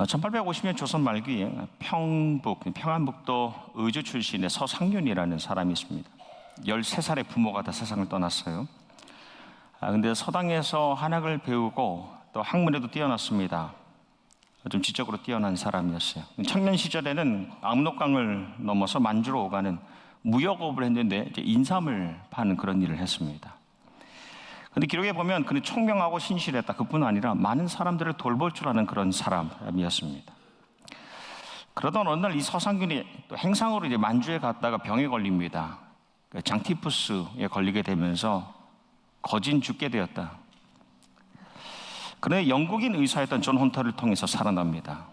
1850년 조선 말기에 평안북도 의주 출신의 서상윤이라는 사람이 있습니다. 13살의 부모가 다 세상을 떠났어요. 근데 서당에서 한학을 배우고 또 학문에도 뛰어났습니다. 좀 지적으로 뛰어난 사람이었어요. 청년 시절에는 압록강을 넘어서 만주로 오가는 무역업을 했는데 이제 인삼을 파는 그런 일을 했습니다. 근데 기록에 보면 그는 총명하고 신실했다. 그뿐 아니라 많은 사람들을 돌볼 줄 아는 그런 사람이었습니다. 그러던 어느 날 이 서상균이 또 행상으로 이제 만주에 갔다가 병에 걸립니다. 장티푸스에 걸리게 되면서 거진 죽게 되었다. 그런데 영국인 의사였던 존 헌터를 통해서 살아납니다.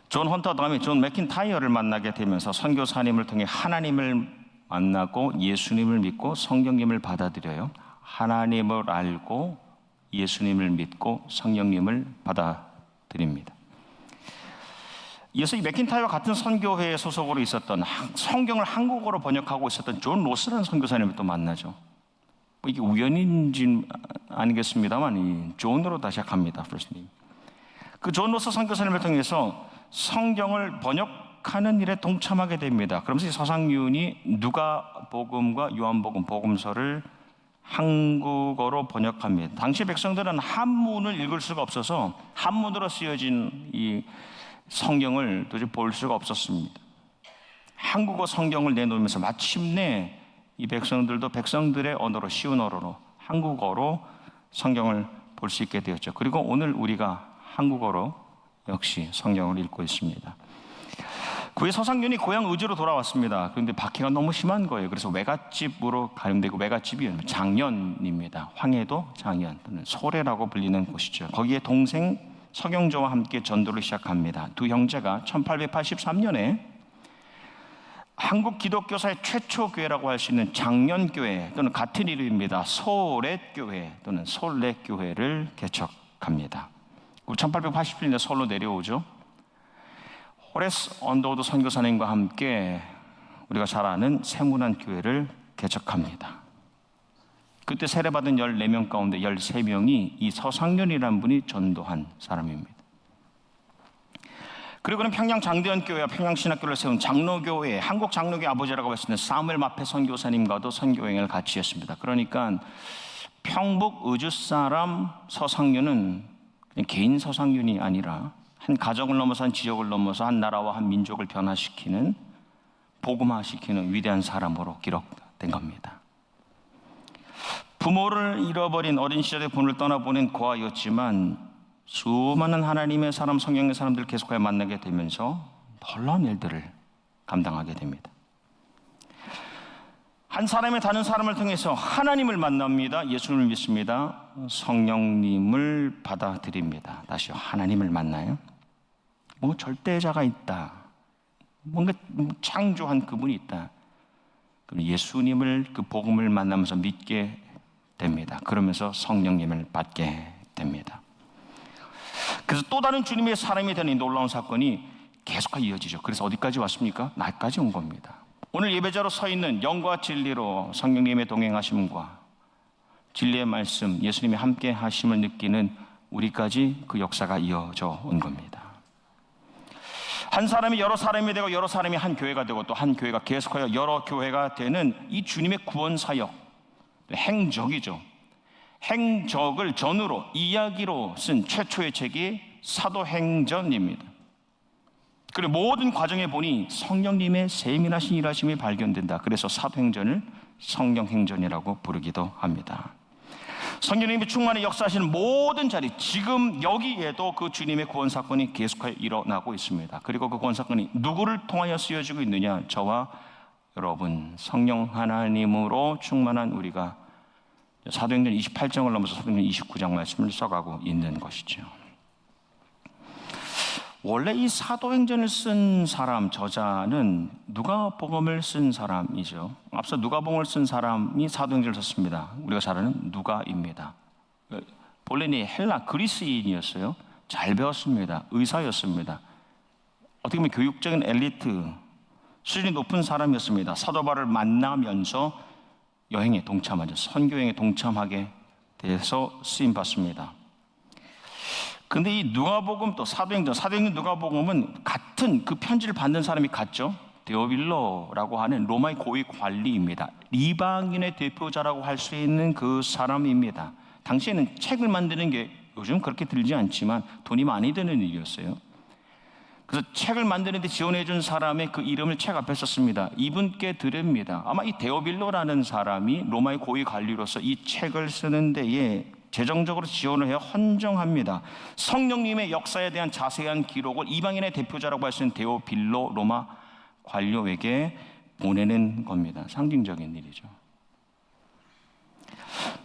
존 헌터 다음에 존 맥킨타이어를 만나게 되면서 선교사님을 통해 하나님을 만나고 예수님을 믿고 성령님을 받아들여요. 하나님을 알고 예수님을 믿고 성령님을 받아들입니다. 이어서 이 맥킨타이어와 같은 선교회의 소속으로 있었던 성경을 한국어로 번역하고 있었던 존 로스라는 선교사님을 또 만나죠. 이게 우연인지 아니겠습니다만 이 존으로 다 시작합니다. 그 존 로스 선교사님을 통해서 성경을 번역하는 일에 동참하게 됩니다. 그러면서 서상윤이 누가복음과 요한복음 복음서를 한국어로 번역합니다. 당시 백성들은 한문을 읽을 수가 없어서 한문으로 쓰여진 이 성경을 도저히 볼 수가 없었습니다. 한국어 성경을 내놓으면서 마침내 이 백성들도 백성들의 언어로, 쉬운 언어로, 한국어로 성경을 볼 수 있게 되었죠. 그리고 오늘 우리가 한국어로 역시 성경을 읽고 있습니다. 그의 서상윤이 고향 의주로 돌아왔습니다. 그런데 박해가 너무 심한 거예요. 그래서 외갓집으로 가용되고, 외갓집이 장년입니다. 황해도 장년 또는 소래라고 불리는 곳이죠. 거기에 동생 서경조와 함께 전도를 시작합니다. 두 형제가 1883년에 한국 기독교사의 최초 교회라고 할 수 있는 장년교회 또는 같은 이름입니다. 소렛교회 또는 솔렛교회를 개척합니다. 1887년에 서울로 내려오죠. 호레스 언더우드 선교사님과 함께 우리가 잘 아는 세문안 교회를 개척합니다. 그때 세례받은 14명 가운데 13명이 이 서상윤이라는 분이 전도한 사람입니다. 그리고 그는 평양 장대현교회와 평양신학교를 세운 장로교회, 한국 장로교 아버지라고 할 수 있는 사무엘 마페 선교사님과도 선교여행을 같이 했습니다. 그러니까 평북 의주 사람 서상윤은 그냥 개인 서상윤이 아니라 한 가정을 넘어서 한 지역을 넘어서 한 나라와 한 민족을 변화시키는, 복음화시키는 위대한 사람으로 기록된 겁니다. 부모를 잃어버린 어린 시절에 본을 떠나보낸 고아였지만 수많은 하나님의 사람, 성령의 사람들을 계속하여 만나게 되면서 놀라운 일들을 감당하게 됩니다. 한 사람이 다른 사람을 통해서 하나님을 만납니다. 예수님을 믿습니다. 성령님을 받아들입니다. 다시 하나님을 만나요. 뭔가 절대자가 있다. 뭔가 창조한 그분이 있다. 그럼 예수님을, 그 복음을 만나면서 믿게 됩니다. 그러면서 성령님을 받게 됩니다. 그래서 또 다른 주님의 사람이 되는 이 놀라운 사건이 계속하여 이어지죠. 그래서 어디까지 왔습니까? 나까지 온 겁니다. 오늘 예배자로 서 있는 영과 진리로 성령님의 동행하심과 진리의 말씀, 예수님이 함께 하심을 느끼는 우리까지 그 역사가 이어져 온 겁니다. 한 사람이 여러 사람이 되고 여러 사람이 한 교회가 되고 또 한 교회가 계속하여 여러 교회가 되는 이 주님의 구원 사역, 행적이죠. 행적을 전으로, 이야기로 쓴 최초의 책이 사도행전입니다. 그리고 모든 과정에 보니 성령님의 세밀하신 일하심이 발견된다. 그래서 사도행전을 성령행전이라고 부르기도 합니다. 성령님이 충만히 역사하시는 모든 자리, 지금 여기에도 그 주님의 구원 사건이 계속하여 일어나고 있습니다. 그리고 그 구원 사건이 누구를 통하여 쓰여지고 있느냐? 저와 여러분, 성령 하나님으로 충만한 우리가 사도행전 28장을 넘어서 사도행전 29장 말씀을 써가고 있는 것이죠. 원래 이 사도행전을 쓴 사람, 저자는 누가복음을 쓴 사람이죠. 앞서 누가복음을 쓴 사람이 사도행전을 썼습니다. 우리가 잘 아는 누가입니다. 본래는 헬라 그리스인이었어요. 잘 배웠습니다. 의사였습니다. 어떻게 보면 교육적인 엘리트, 수준이 높은 사람이었습니다. 사도 바울을 만나면서 여행에 동참하죠. 선교여행에 동참하게 돼서 쓰임받습니다. 근데 이 누가복음 또 사도행전 누가복음은 같은 그 편지를 받는 사람이 같죠. 데오빌로라고 하는 로마의 고위 관리입니다. 이방인의 대표자라고 할 수 있는 그 사람입니다. 당시에는 책을 만드는 게 요즘 그렇게 들지 않지만 돈이 많이 드는 일이었어요. 그래서 책을 만드는데 지원해 준 사람의 그 이름을 책 앞에 썼습니다. 이분께 드립니다. 아마 이 데오빌로라는 사람이 로마의 고위 관리로서 이 책을 쓰는 데에 재정적으로 지원을 해야 헌정합니다. 성령님의 역사에 대한 자세한 기록을 이방인의 대표자라고 할 수 있는 데오빌로 로마 관료에게 보내는 겁니다. 상징적인 일이죠.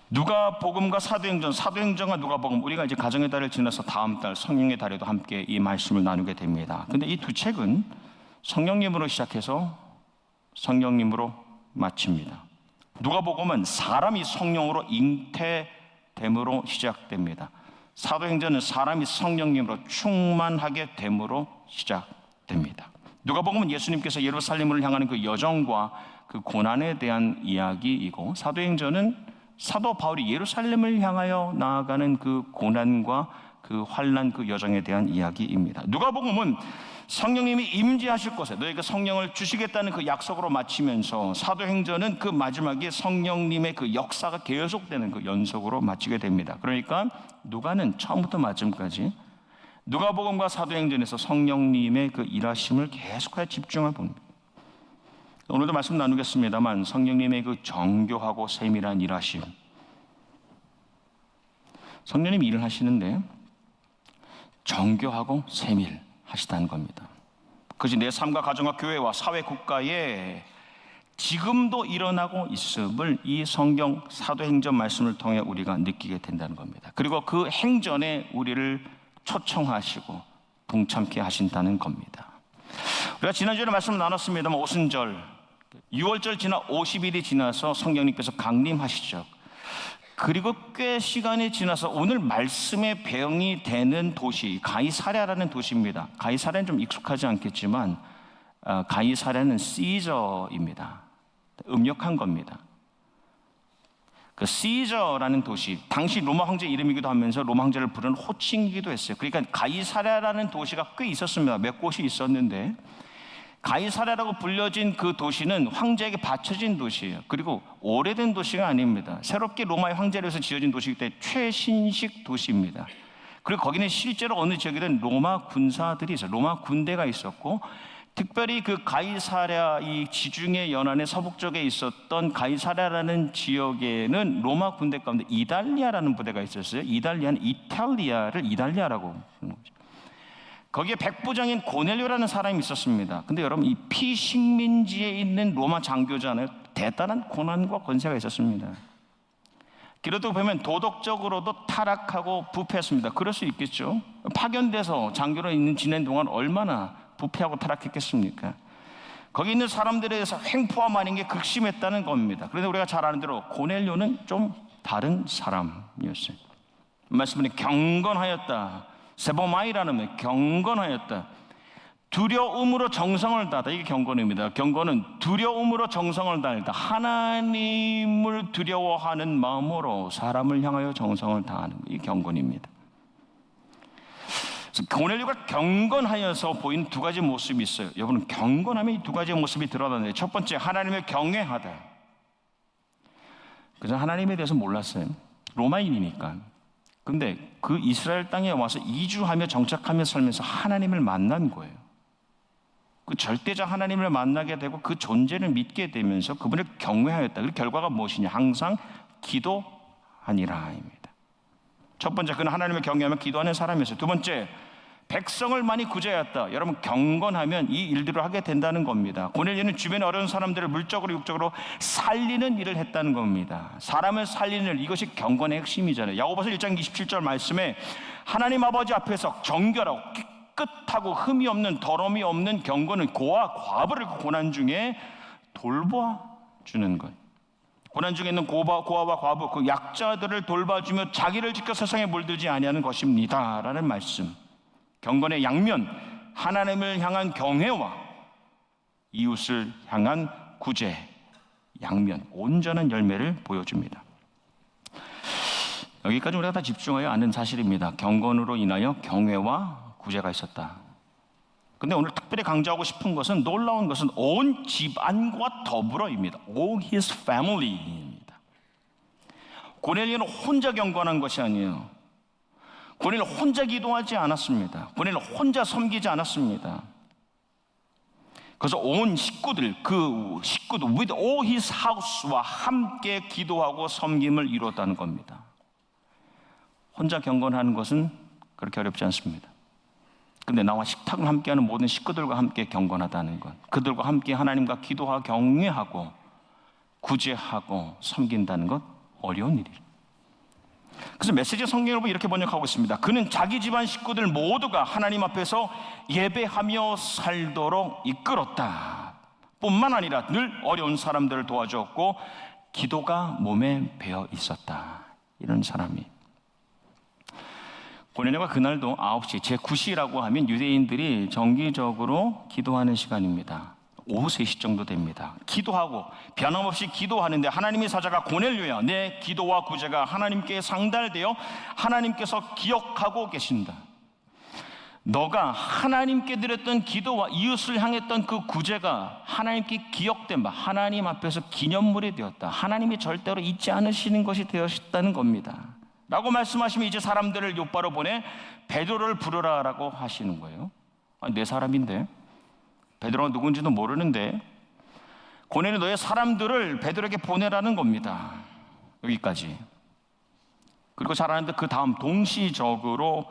누가복음과 사도행전과 누가복음, 우리가 이제 가정의 달을 지나서 다음 달 성령의 달에도 함께 이 말씀을 나누게 됩니다. 근데 이 두 책은 성령님으로 시작해서 성령님으로 마칩니다. 누가복음은 사람이 성령으로 잉태됨으로 시작됩니다. 사도행전은 사람이 성령님으로 충만하게 됨으로 시작됩니다. 누가복음은 예수님께서 예루살렘을 향하는 그 여정과 그 고난에 대한 이야기이고, 사도행전은 사도 바울이 예루살렘을 향하여 나아가는 그 고난과 그 환난, 그 여정에 대한 이야기입니다. 누가복음은 성령님이 임재하실 곳에 너희가 성령을 주시겠다는 그 약속으로 마치면서, 사도행전은 그 마지막에 성령님의 그 역사가 계속되는 그 연속으로 마치게 됩니다. 그러니까 누가는 처음부터 마지막까지 누가복음과 사도행전에서 성령님의 그 일하심을 계속하여 집중해 봅니다. 오늘도 말씀 나누겠습니다만, 성령님의 그 정교하고 세밀한 일하심, 성령님이 일을 하시는데 정교하고 세밀하시다는 겁니다. 그것이 내 삶과 가정과 교회와 사회 국가에 지금도 일어나고 있음을 이 성경 사도행전 말씀을 통해 우리가 느끼게 된다는 겁니다. 그리고 그 행전에 우리를 초청하시고 동참케 하신다는 겁니다. 우리가 지난주에 말씀을 나눴습니다만, 오순절 6월절 지나 50일이 지나서 성령님께서 강림하시죠. 그리고 꽤 시간이 지나서 오늘 말씀의 배경이 되는 도시, 가이사랴라는 도시입니다. 가이사랴는 좀 익숙하지 않겠지만 가이사랴는 시저입니다. 음력한 겁니다. 그 시저라는 도시, 당시 로마 황제 이름이기도 하면서 로마 황제를 부르는 호칭이기도 했어요. 그러니까 가이사랴라는 도시가 꽤 있었습니다. 몇 곳이 있었는데, 가이사랴라고 불려진 그 도시는 황제에게 바쳐진 도시예요. 그리고 오래된 도시가 아닙니다. 새롭게 로마의 황제로서 지어진 도시이기 때문에 최신식 도시입니다. 그리고 거기는 실제로 어느 지역에는 로마 군사들이 있어요. 로마 군대가 있었고, 특별히 그 가이사랴 이 지중해 연안의 서북쪽에 있었던 가이사랴라는 지역에는 로마 군대 가운데 이달리아라는 부대가 있었어요. 이달리아는 이탈리아를 이달리아라고 부르는 거죠. 거기에 백부장인 고넬료라는 사람이 있었습니다. 근데 여러분, 이 피식민지에 있는 로마 장교잖아요. 대단한 고난과 권세가 있었습니다. 그래도 보면 도덕적으로도 타락하고 부패했습니다. 그럴 수 있겠죠. 파견돼서 장교로 지낸 동안 얼마나 부패하고 타락했겠습니까? 거기 있는 사람들에 대해서 횡포와 많은 게 극심했다는 겁니다. 그런데 우리가 잘 아는 대로 고넬료는 좀 다른 사람이었어요. 말씀은 경건하였다. 세보마이라는 말, 경건하였다. 두려움으로 정성을 다하다. 이게 경건입니다. 경건은 두려움으로 정성을 다하다. 하나님을 두려워하는 마음으로 사람을 향하여 정성을 다하는 것, 이게 경건입니다. 고넬료가 경건하여서 보이는 두 가지 모습이 있어요. 여러분, 경건하면 이 두 가지 모습이 드러나는데, 첫 번째, 하나님을 경외하다. 그저 하나님에 대해서 몰랐어요. 로마인이니까. 근데 그 이스라엘 땅에 와서 이주하며 정착하며 살면서 하나님을 만난 거예요. 그 절대자 하나님을 만나게 되고 그 존재를 믿게 되면서 그분을 경외하였다. 그 결과가 무엇이냐? 항상 기도하니라입니다. 첫 번째, 그는 하나님을 경외하며 기도하는 사람이었어요. 두 번째, 백성을 많이 구제하였다. 여러분, 경건하면 이 일들을 하게 된다는 겁니다. 고넬료는 주변의 어려운 사람들을 물적으로 육적으로 살리는 일을 했다는 겁니다. 사람을 살리는 일, 이것이 경건의 핵심이잖아요. 야고보서 1장 27절 말씀에 하나님 아버지 앞에서 정결하고 깨끗하고 흠이 없는, 더러움이 없는 경건은 고아 과부를 고난 중에 돌봐주는 것. 고난 중에 있는 고아와 과부, 그 약자들을 돌봐주며 자기를 지켜 세상에 물들지 아니하는 것입니다 라는 말씀. 경건의 양면, 하나님을 향한 경외와 이웃을 향한 구제, 양면, 온전한 열매를 보여줍니다. 여기까지 우리가 다 집중하여 아는 사실입니다. 경건으로 인하여 경외와 구제가 있었다. 근데 오늘 특별히 강조하고 싶은 것은, 놀라운 것은 온 집안과 더불어입니다. All his family입니다. 고넬료는 혼자 경건한 것이 아니에요. 고넬료는 혼자 기도하지 않았습니다. 고넬료는 혼자 섬기지 않았습니다. 그래서 온 식구들, with all his house와 함께 기도하고 섬김을 이루었다는 겁니다. 혼자 경건하는 것은 그렇게 어렵지 않습니다. 근데 나와 식탁을 함께하는 모든 식구들과 함께 경건하다는 것, 그들과 함께 하나님과 기도하고 경외하고 구제하고 섬긴다는 것, 어려운 일이에요. 그래서 메시지 성경을 보면 이렇게 번역하고 있습니다. 그는 자기 집안 식구들 모두가 하나님 앞에서 예배하며 살도록 이끌었다. 뿐만 아니라 늘 어려운 사람들을 도와주었고 기도가 몸에 배어 있었다. 이런 사람이. 고넬료가 그날도 9시, 제9시라고 하면 유대인들이 정기적으로 기도하는 시간입니다. 오후 3시 정도 됩니다. 기도하고 변함없이 기도하는데 하나님의 사자가 고넬료야, 내 기도와 구제가 하나님께 상달되어 하나님께서 기억하고 계신다. 너가 하나님께 드렸던 기도와 이웃을 향했던 그 구제가 하나님께 기억된 바, 하나님 앞에서 기념물이 되었다. 하나님이 절대로 잊지 않으시는 것이 되었다는 겁니다. 라고 말씀하시면 이제 사람들을 요바로 보내 베드로를 부르라라고 하시는 거예요. 내 사람인데, 베드로가 누군지도 모르는데 고넬료 너의 사람들을 베드로에게 보내라는 겁니다. 여기까지. 그리고 잘 아는데 그 다음 동시적으로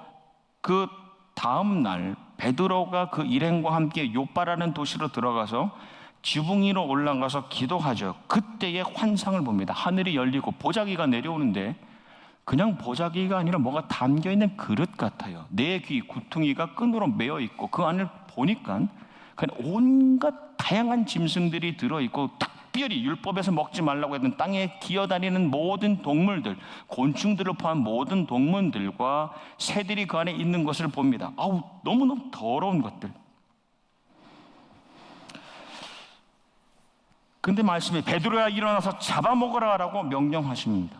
그 다음 날 베드로가 그 일행과 함께 요바라는 도시로 들어가서 지붕 위로 올라가서 기도하죠. 그때의 환상을 봅니다. 하늘이 열리고 보자기가 내려오는데 그냥 보자기가 아니라 뭐가 담겨있는 그릇 같아요. 내 귀 구퉁이가 끈으로 매어 있고 그 안을 보니까 그냥 온갖 다양한 짐승들이 들어있고, 특별히 율법에서 먹지 말라고 했던 땅에 기어다니는 모든 동물들, 곤충들을 포함한 모든 동물들과 새들이 그 안에 있는 것을 봅니다. 아우, 너무너무 더러운 것들. 근데 말씀이 베드로야 일어나서 잡아먹으라라고 명령하십니다.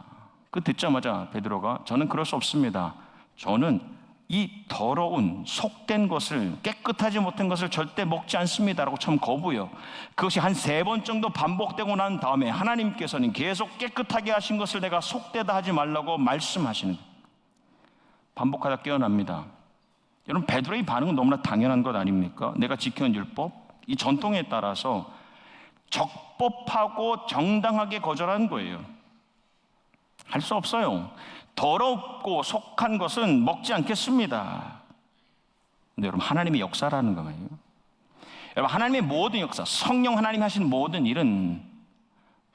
그 듣자마자 베드로가 저는 그럴 수 없습니다. 저는 이 더러운 속된 것을, 깨끗하지 못한 것을 절대 먹지 않습니다 라고 처음 거부요. 그것이 한 3번 정도 반복되고 난 다음에 하나님께서는 계속 깨끗하게 하신 것을 내가 속되다 하지 말라고 말씀하시는 거예요. 반복하다 깨어납니다. 여러분, 베드로의 반응은 너무나 당연한 것 아닙니까? 내가 지켜온 율법, 이 전통에 따라서 적법하고 정당하게 거절한 거예요. 할 수 없어요. 더럽고 속한 것은 먹지 않겠습니다. 근데 여러분, 하나님의 역사라는 거예요. 여러분, 하나님의 모든 역사, 성령 하나님이 하신 모든 일은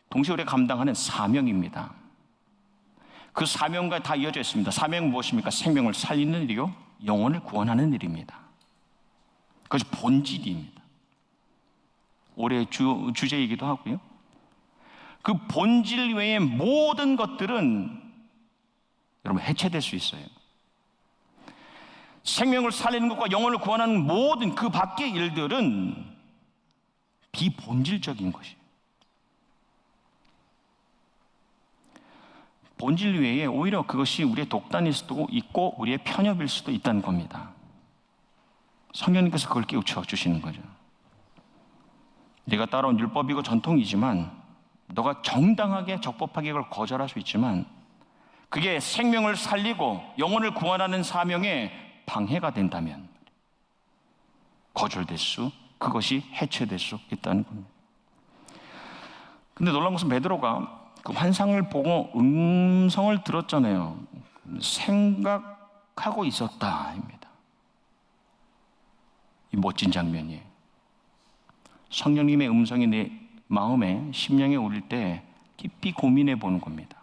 동시에 우리가 감당하는 사명입니다. 그 사명과 다 이어져 있습니다. 사명은 무엇입니까? 생명을 살리는 일이요, 영혼을 구원하는 일입니다. 그것이 본질입니다. 올해 주제이기도 하고요. 그 본질 외의 모든 것들은 여러분 해체될 수 있어요. 생명을 살리는 것과 영혼을 구원하는 모든 그 밖의 일들은 비본질적인 것이에요. 본질 외에 오히려 그것이 우리의 독단일 수도 있고 우리의 편협일 수도 있다는 겁니다. 성령님께서 그걸 깨우쳐 주시는 거죠. 네가 따라온 율법이고 전통이지만, 너가 정당하게 적법하게 그걸 거절할 수 있지만 그게 생명을 살리고 영혼을 구원하는 사명에 방해가 된다면 거절될 수, 그것이 해체될 수 있다는 겁니다. 근데 놀라운 것은 베드로가 그 환상을 보고 음성을 들었잖아요. 생각하고 있었다입니다. 이 멋진 장면이에요. 성령님의 음성이 내 마음에, 심령에 울릴 때 깊이 고민해 보는 겁니다.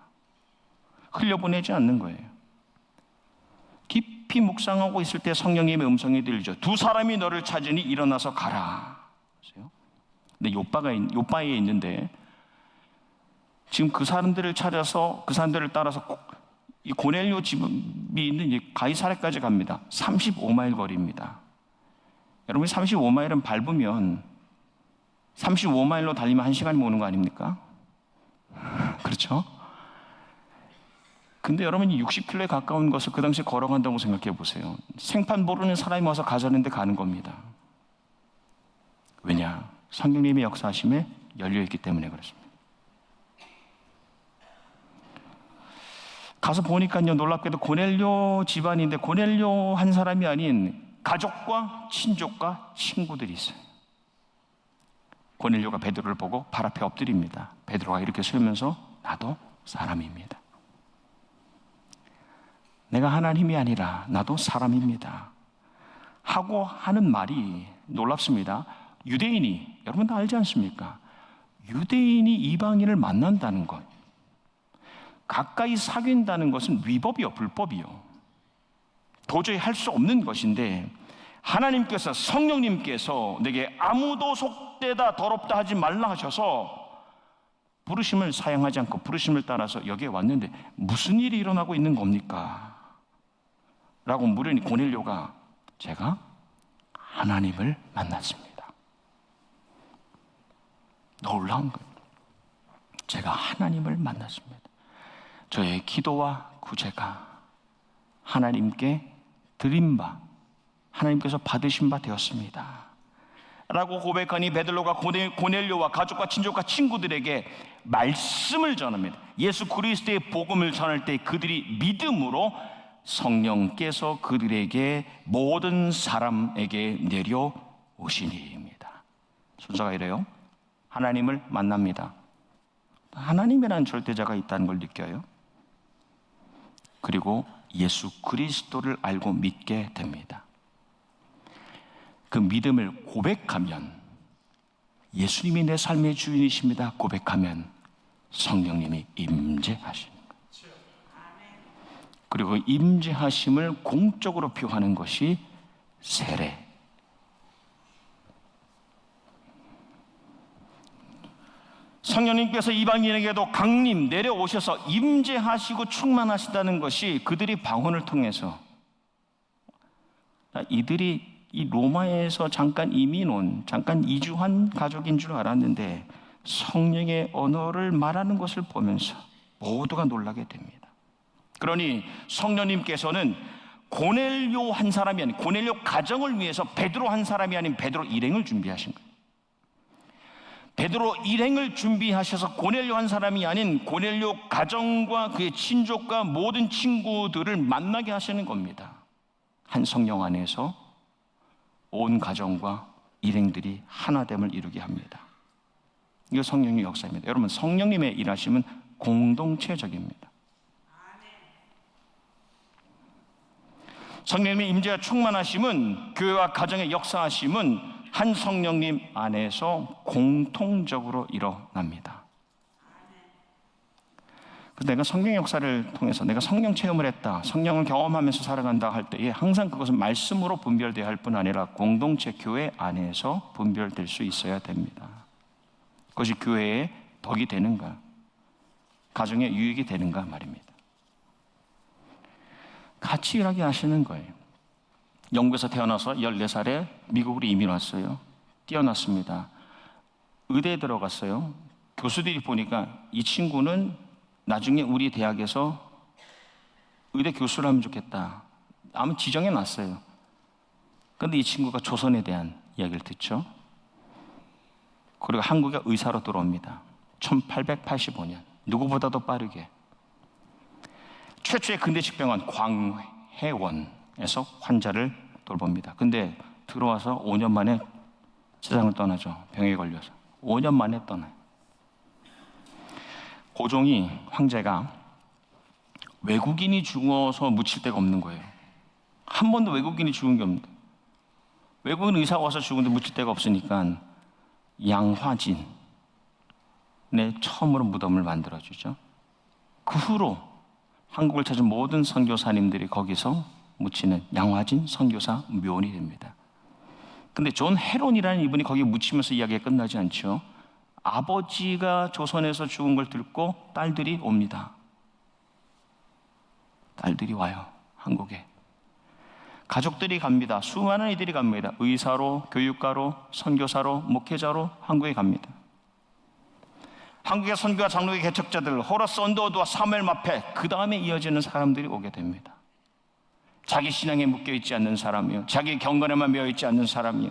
흘려보내지 않는 거예요. 깊이 묵상하고 있을 때 성령님의 음성이 들리죠. 2 사람이 너를 찾으니 일어나서 가라. 근데 요바에 있는데 지금 그 사람들을 찾아서, 그 사람들을 따라서 이 고넬료 집이 있는 가이사랴까지 갑니다. 35마일 거리입니다. 여러분, 35마일은 밟으면 35마일로 달리면 1시간이 오는 거 아닙니까? 그렇죠? 근데 여러분이 60km에 가까운 것을 그 당시에 걸어간다고 생각해 보세요. 생판 모르는 사람이 와서 가자는데 가는 겁니다. 왜냐? 성령님의 역사하심에 열려있기 때문에 그렇습니다. 가서 보니까요, 놀랍게도 고넬료 집안인데 고넬료 한 사람이 아닌 가족과 친족과 친구들이 있어요. 고넬료가 베드로를 보고 발 앞에 엎드립니다. 베드로가 이렇게 서면서 나도 사람입니다. 내가 하나님이 아니라 나도 사람입니다 하고 하는 말이 놀랍습니다. 유대인이, 여러분 다 알지 않습니까? 유대인이 이방인을 만난다는 것, 가까이 사귄다는 것은 위법이요, 불법이요. 도저히 할 수 없는 것인데 하나님께서, 성령님께서 내게 아무도 속되다 더럽다 하지 말라 하셔서 부르심을 사양하지 않고 부르심을 따라서 여기에 왔는데 무슨 일이 일어나고 있는 겁니까? 라고 물으니 고넬료가 제가 하나님을 만났습니다. 놀라운 거예요. 제가 하나님을 만났습니다. 저의 기도와 구제가 하나님께 드린 바, 하나님께서 받으신 바 되었습니다 라고 고백하니 베드로가 고넬료와 가족과 친족과 친구들에게 말씀을 전합니다. 예수 그리스도의 복음을 전할 때 그들이 믿음으로 성령께서 그들에게 모든 사람에게 내려오시니입니다. 순서가 이래요. 하나님을 만납니다. 하나님이라는 절대자가 있다는 걸 느껴요. 그리고 예수 그리스도를 알고 믿게 됩니다. 그 믿음을 고백하면, 예수님이 내 삶의 주인이십니다 고백하면 성령님이 임재하시는 거예요. 그리고 임재하심을 공적으로 표하는 것이 세례. 성령님께서 이방인에게도 강림 내려오셔서 임재하시고 충만하시다는 것이 그들이 방언을 통해서, 이들이 이 로마에서 잠깐 이민 온, 잠깐 이주한 가족인 줄 알았는데 성령의 언어를 말하는 것을 보면서 모두가 놀라게 됩니다. 그러니 성령님께서는 고넬료 한 사람이 아닌, 고넬료 가정을 위해서 베드로 한 사람이 아닌 베드로 일행을 준비하신 거예요. 베드로 일행을 준비하셔서 고넬료 한 사람이 아닌 고넬료 가정과 그의 친족과 모든 친구들을 만나게 하시는 겁니다. 한 성령 안에서 온 가정과 일행들이 하나됨을 이루게 합니다. 이거 성령의 역사입니다. 여러분, 성령님의 일하심은 공동체적입니다. 성령님의 임재와 충만하심은, 교회와 가정의 역사하심은 한 성령님 안에서 공통적으로 일어납니다. 그래서 내가 성령의 역사를 통해서 내가 성령 체험을 했다, 성령을 경험하면서 살아간다 할 때에 항상 그것은 말씀으로 분별되어야 할 뿐 아니라 공동체, 교회 안에서 분별될 수 있어야 됩니다. 그것이 교회의 덕이 되는가, 가정의 유익이 되는가 말입니다. 같이 일하게 하시는 거예요. 영국에서 태어나서 14살에 미국으로 이민 왔어요. 뛰어났습니다. 의대에 들어갔어요. 교수들이 보니까 이 친구는 나중에 우리 대학에서 의대 교수를 하면 좋겠다, 아무 지정해 놨어요. 그런데 이 친구가 조선에 대한 이야기를 듣죠. 그리고 한국에 의사로 들어옵니다. 1885년, 누구보다도 빠르게 최초의 근대식 병원 광해원에서 환자를 돌봅니다. 근데 들어와서 5년 만에 세상을 떠나죠. 병에 걸려서 5년 만에 떠나요. 고종이, 황제가 외국인이 죽어서 묻힐 데가 없는 거예요. 한 번도 외국인이 죽은 게 없는데, 외국인 의사가 와서 죽은데 묻힐 데가 없으니까 양화진에 처음으로 무덤을 만들어주죠. 그 후로 한국을 찾은 모든 선교사님들이 거기서 묻히는 양화진 선교사 묘원이 됩니다. 근데 존 헤론이라는 이분이 거기에 묻히면서 이야기가 끝나지 않죠. 아버지가 조선에서 죽은 걸 듣고 딸들이 옵니다. 딸들이 와요, 한국에. 가족들이 갑니다. 수많은 이들이 갑니다. 의사로, 교육가로, 선교사로, 목회자로 한국에 갑니다. 한국의 선교와 장로의 개척자들, 호러스 언더우드와 사무엘 마페, 그 다음에 이어지는 사람들이 오게 됩니다. 자기 신앙에 묶여있지 않는 사람이요, 자기 경건에만 매여있지 않는 사람이요,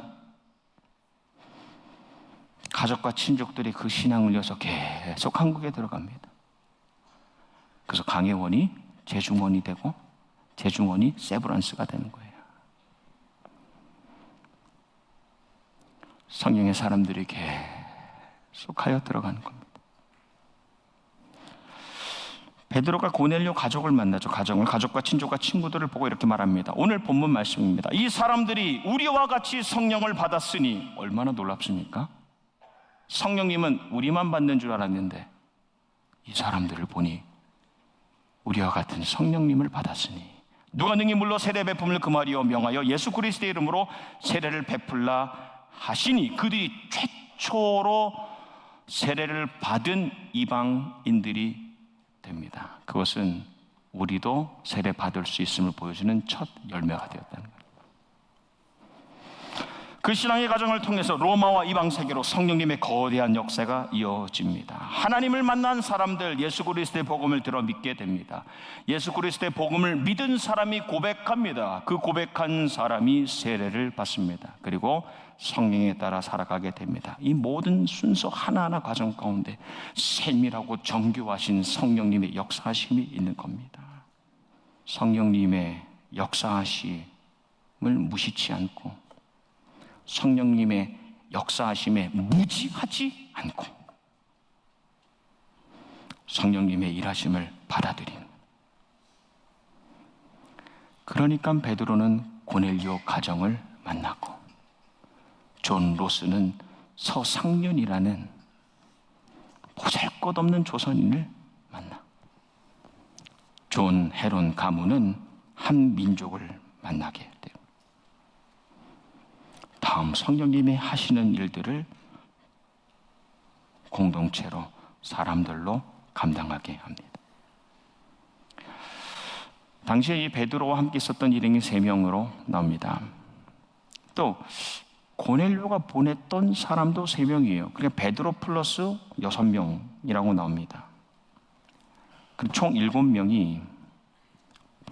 가족과 친족들이 그 신앙을 이어서 계속 한국에 들어갑니다. 그래서 강혜원이 재중원이 되고 재중원이 세브란스가 되는 거예요. 성령의 사람들이 계속하여 들어가는 겁니다. 베드로가 고넬료 가족을 만나죠. 가족과 친족과 친구들을 보고 이렇게 말합니다. 오늘 본문 말씀입니다. 이 사람들이 우리와 같이 성령을 받았으니 얼마나 놀랍습니까? 성령님은 우리만 받는 줄 알았는데 이 사람들을 보니 우리와 같은 성령님을 받았으니 누가 능히 물로 세례 베품을 금하리요 명하여 예수 그리스도의 이름으로 세례를 베풀라 하시니, 그들이 최초로 세례를 받은 이방인들이 됩니다. 그것은 우리도 세례 받을 수 있음을 보여주는 첫 열매가 되었다는 거예요. 그 신앙의 과정을 통해서 로마와 이방 세계로 성령님의 거대한 역사가 이어집니다. 하나님을 만난 사람들, 예수 그리스도의 복음을 들어 믿게 됩니다. 예수 그리스도의 복음을 믿은 사람이 고백합니다. 그 고백한 사람이 세례를 받습니다. 그리고 성령에 따라 살아가게 됩니다. 이 모든 순서 하나하나 과정 가운데 세밀하고 정교하신 성령님의 역사하심이 있는 겁니다. 성령님의 역사하심을 무시치 않고 성령님의 역사하심에 무지하지 않고 성령님의 일하심을 받아들이는, 그러니까 베드로는 고넬료 가정을 만나고 존 로스는 서상륜이라는 보잘것없는 조선인을 만나, 존 헤론 가문은 한 민족을 만나게 돼요. 다음 성령님이 하시는 일들을 공동체로 사람들로 감당하게 합니다. 당시에 이 베드로와 함께 있었던 일행이 3명으로 나옵니다. 또 고넬료가 보냈던 사람도 3명이에요. 그러니까 베드로 플러스 6명이라고 나옵니다. 그럼 총 7명이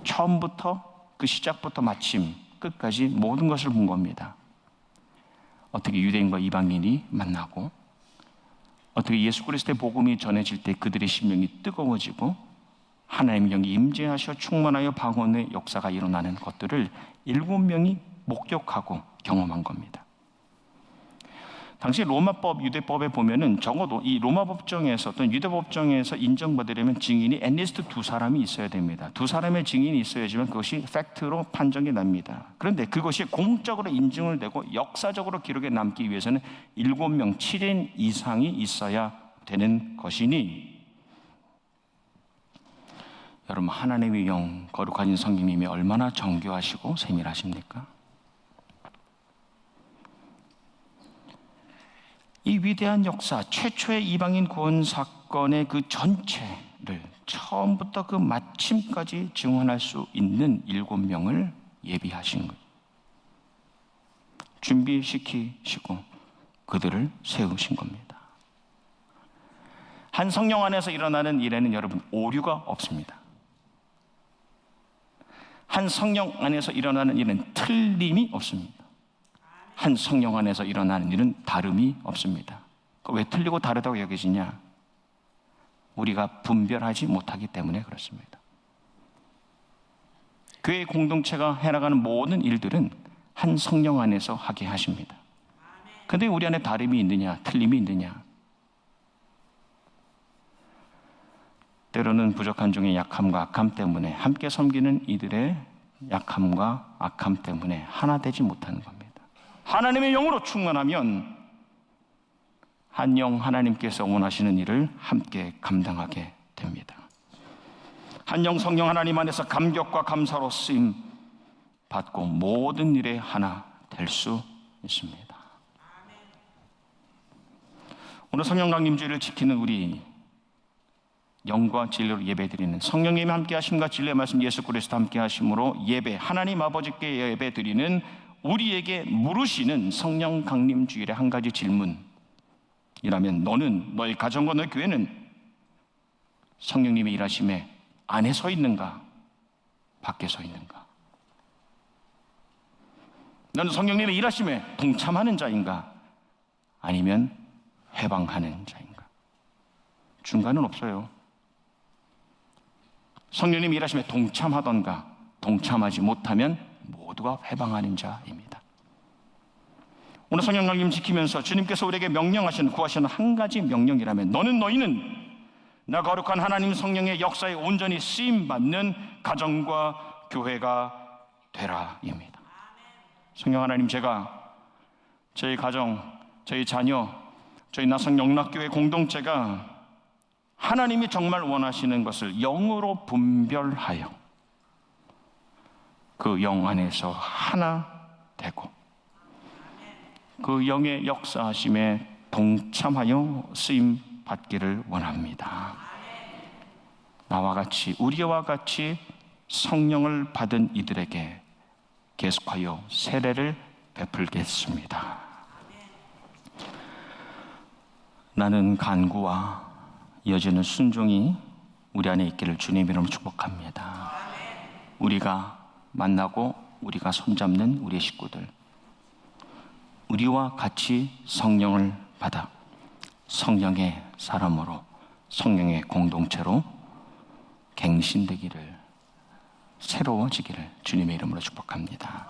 처음부터 그 시작부터 마침 끝까지 모든 것을 본 겁니다. 어떻게 유대인과 이방인이 만나고, 어떻게 예수 그리스도의 복음이 전해질 때 그들의 심령이 뜨거워지고 하나님의 영이 임재하셔 충만하여 방언의 역사가 일어나는 것들을 7명이 목격하고 경험한 겁니다. 당시 로마법, 유대법에 보면은 적어도 이 로마 법정에서 어떤 유대 법정에서 인정받으려면 증인이 앳리스트 2사람이 있어야 됩니다. 2사람의 증인이 있어야지만 그것이 팩트로 판정이 납니다. 그런데 그것이 공적으로 인증을 되고 역사적으로 기록에 남기 위해서는 7명, 7인 이상이 있어야 되는 것이니, 여러분 하나님의 영, 거룩하신 성령님이 얼마나 정교하시고 세밀하십니까? 이 위대한 역사, 최초의 이방인 구원 사건의 그 전체를 처음부터 그 마침까지 증언할 수 있는 7명을 예비하신 거예요. 준비시키시고 그들을 세우신 겁니다. 한 성령 안에서 일어나는 일에는 여러분 오류가 없습니다. 한 성령 안에서 일어나는 일은 틀림이 없습니다. 한 성령 안에서 일어나는 일은 다름이 없습니다. 왜 틀리고 다르다고 여겨지냐? 우리가 분별하지 못하기 때문에 그렇습니다. 교회 공동체가 해나가는 모든 일들은 한 성령 안에서 하게 하십니다. 그런데 우리 안에 다름이 있느냐, 틀림이 있느냐? 때로는 부족한 중에 약함과 악함 때문에, 함께 섬기는 이들의 약함과 악함 때문에 하나 되지 못하는 겁니다. 하나님의 영으로 충만하면 한 영 하나님께서 원하시는 일을 함께 감당하게 됩니다. 한 영 성령 하나님 안에서 감격과 감사로 쓰임 받고 모든 일에 하나 될 수 있습니다. 오늘 성령 강림주의를 지키는 우리, 영과 진리로 예배드리는 성령님이 함께 하심과 진리의 말씀 예수 그리스도 함께 하심으로 예배, 하나님 아버지께 예배드리는 우리에게 물으시는 성령 강림 주일의 한 가지 질문, 이라면 너는, 너의 가정과 너의 교회는 성령님의 일하심에 안에 서 있는가, 밖에 서 있는가? 너는 성령님의 일하심에 동참하는 자인가, 아니면 해방하는 자인가? 중간은 없어요. 성령님이 일하심에 동참하던가 동참하지 못하면 모두가 해방하는 자입니다. 오늘 성령 강림 지키면서 주님께서 우리에게 명령하시는, 구하시는 한 가지 명령이라면 너희는 나 거룩한 하나님 성령의 역사에 온전히 쓰임받는 가정과 교회가 되라 입니다. 성령 하나님, 제가 저희 가정, 저희 자녀, 저희 나성 영락교회 공동체가 하나님이 정말 원하시는 것을 영으로 분별하여 그 영 안에서 하나 되고 그 영의 역사하심에 동참하여 쓰임 받기를 원합니다. 나와 같이, 우리와 같이 성령을 받은 이들에게 계속하여 세례를 베풀겠습니다. 나는 간구와 이어지는 순종이 우리 안에 있기를 주님의 이름으로 축복합니다. 우리가 만나고 우리가 손잡는 우리의 식구들, 우리와 같이 성령을 받아 성령의 사람으로, 성령의 공동체로 갱신되기를, 새로워지기를 주님의 이름으로 축복합니다.